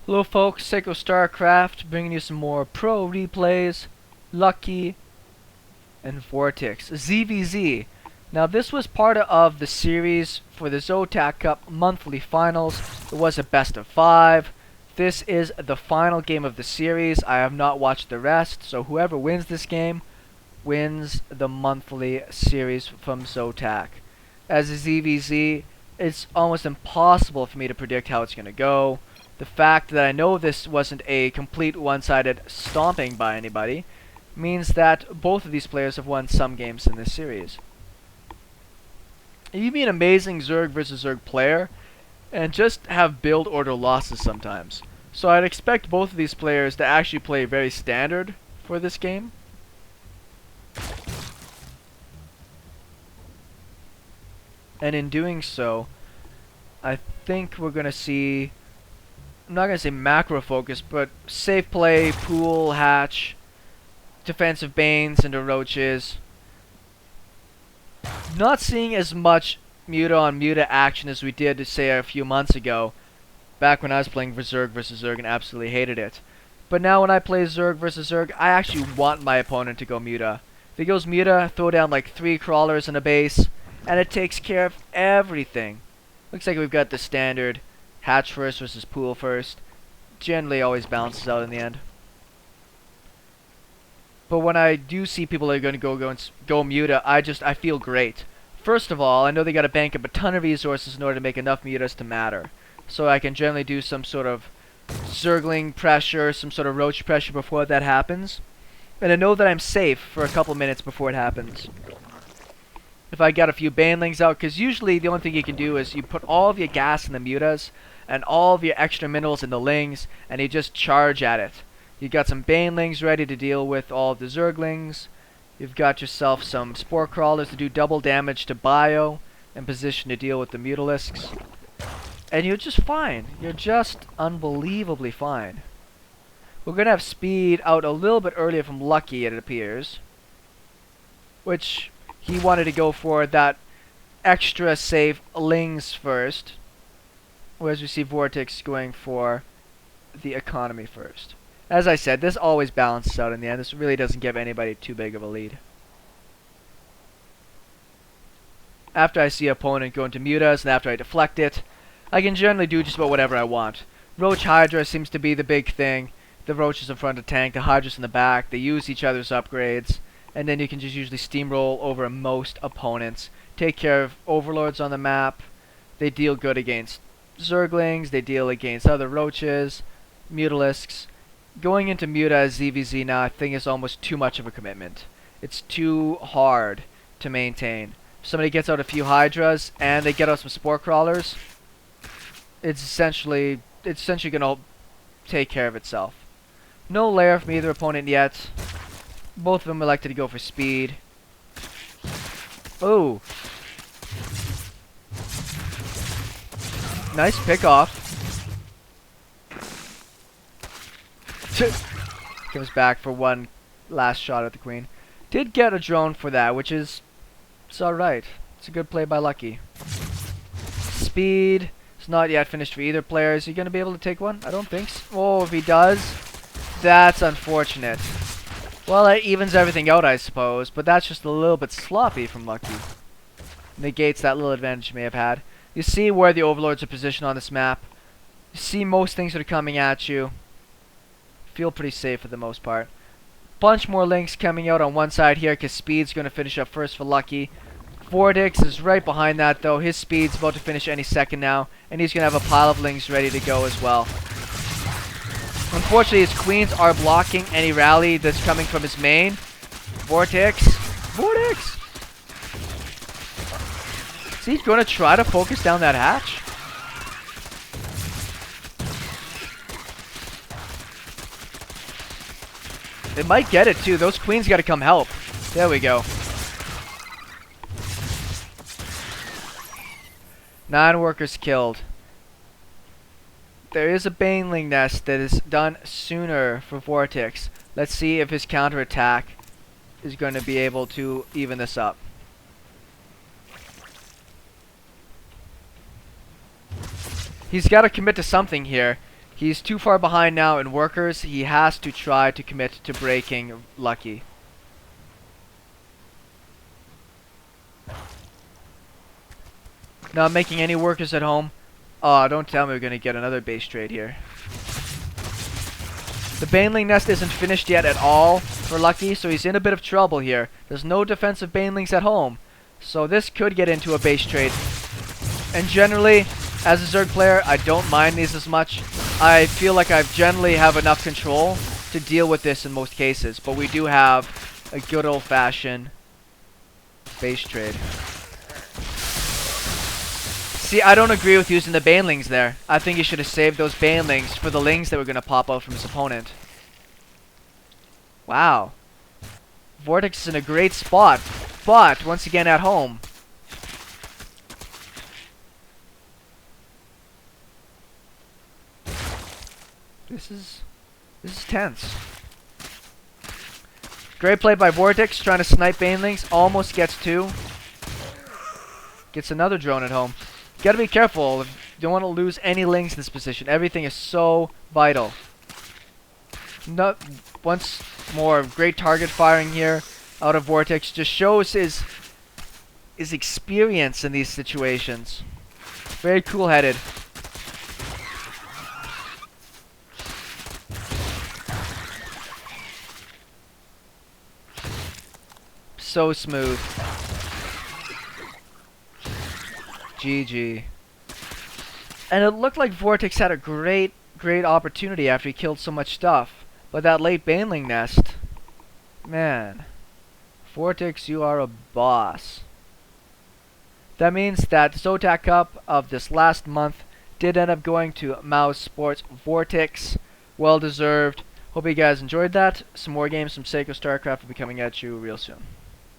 Hello folks, SeKo Starcraft, bringing you some more pro replays, Lucky, and Vortix. ZVZ. Now this was part of the series for the Zotac Cup monthly finals. It was a best of 5. This is the final game of the series. I have not watched the rest, so whoever wins this game wins the monthly series from Zotac. As a ZVZ, it's almost impossible for me to predict how it's going to go. The fact that I know this wasn't a complete one-sided stomping by anybody means that both of these players have won some games in this series. You be an amazing Zerg versus Zerg player and just have build order losses sometimes. So I'd expect both of these players to actually play very standard for this game. And in doing so, I think we're going to see, I'm not going to say macro focus, but safe play, pool, hatch, defensive banes into roaches. Not seeing as much muta on muta action as we did, say, a few months ago, back when I was playing for Zerg versus Zerg and absolutely hated it. But now when I play Zerg versus Zerg, I actually want my opponent to go muta. If he goes muta, throw down like 3 crawlers in a base, and it takes care of everything. Looks like we've got the standard hatch first versus pool first. Generally always balances out in the end. But when I do see people that are going to go muta, I feel great. First of all, I know they got to bank up a ton of resources in order to make enough mutas to matter. So I can generally do some sort of zergling pressure, some sort of roach pressure before that happens. And I know that I'm safe for a couple minutes before it happens. If I got a few banelings out, because usually the only thing you can do is you put all of your gas in the mutas and all of your extra minerals in the lings, and you just charge at it. You got some banelings ready to deal with all of the zerglings. You've got yourself some spore crawlers to do double damage to bio and position to deal with the mutalisks. And you're just fine. You're just unbelievably fine. We're going to have speed out a little bit earlier from Lucky, it appears. Which he wanted to go for that extra safe lings first. Whereas we see Vortix going for the economy first. As I said, this always balances out in the end. This really doesn't give anybody too big of a lead. After I see an opponent go into mutas and after I deflect it, I can generally do just about whatever I want. Roach Hydra seems to be the big thing. The roaches in front of the tank, the hydras in the back, they use each other's upgrades. And then you can just usually steamroll over most opponents. Take care of overlords on the map. They deal good against zerglings, they deal against other roaches, mutalisks. Going into muta as ZVZ now I think is almost too much of a commitment. It's too hard to maintain. If somebody gets out a few hydras and they get out some spore crawlers, it's essentially gonna take care of itself. No lair from either opponent yet. Both of them elected to go for speed. Oh. Nice pick off. Comes back for one last shot at the queen. Did get a drone for that, which is... it's alright. It's a good play by Lucky. Speed. It's not yet finished for either player. Is he going to be able to take one? I don't think so. Oh, if he does, that's unfortunate. Well, that evens everything out, I suppose, but that's just a little bit sloppy from Lucky. Negates that little advantage you may have had. You see where the overlords are positioned on this map. You see most things that are coming at you. Feel pretty safe for the most part. Bunch more links coming out on one side here because speed's going to finish up first for Lucky. Vortix is right behind that though. His speed's about to finish any second now, and he's going to have a pile of links ready to go as well. Unfortunately, his queens are blocking any rally that's coming from his main. Vortix. Vortix! Is he going to try to focus down that hatch? They might get it too. Those queens got to come help. There we go. 9 workers killed. There is a baneling nest that is done sooner for Vortix. Let's see if his counterattack is going to be able to even this up. He's got to commit to something here. He's too far behind now in workers. He has to try to commit to breaking Lucky. Not making any workers at home. Oh, don't tell me we're going to get another base trade here. The baneling nest isn't finished yet at all for Lucky, so he's in a bit of trouble here. There's no defensive banelings at home, so this could get into a base trade. And generally, as a Zerg player, I don't mind these as much. I feel like I generally have enough control to deal with this in most cases, but we do have a good old-fashioned base trade. See, I don't agree with using the banelings there. I think he should have saved those banelings for the lings that were going to pop out from his opponent. Wow. Vortix is in a great spot, but once again at home. This is tense. Great play by Vortix, trying to snipe banelings. Almost gets two. Gets another drone at home. Gotta be careful. You don't want to lose any lings in this position. Everything is so vital. Once more, great target firing here out of Vortix. Just shows his experience in these situations. Very cool-headed. So smooth. GG. And it looked like Vortix had a great opportunity after he killed so much stuff. But that late baneling nest, man. Vortix, you are a boss. That means that the Zotac Cup of this last month did end up going to Mouse Sports Vortix. Well deserved. Hope you guys enjoyed that. Some more games from SeKo Starcraft will be coming at you real soon.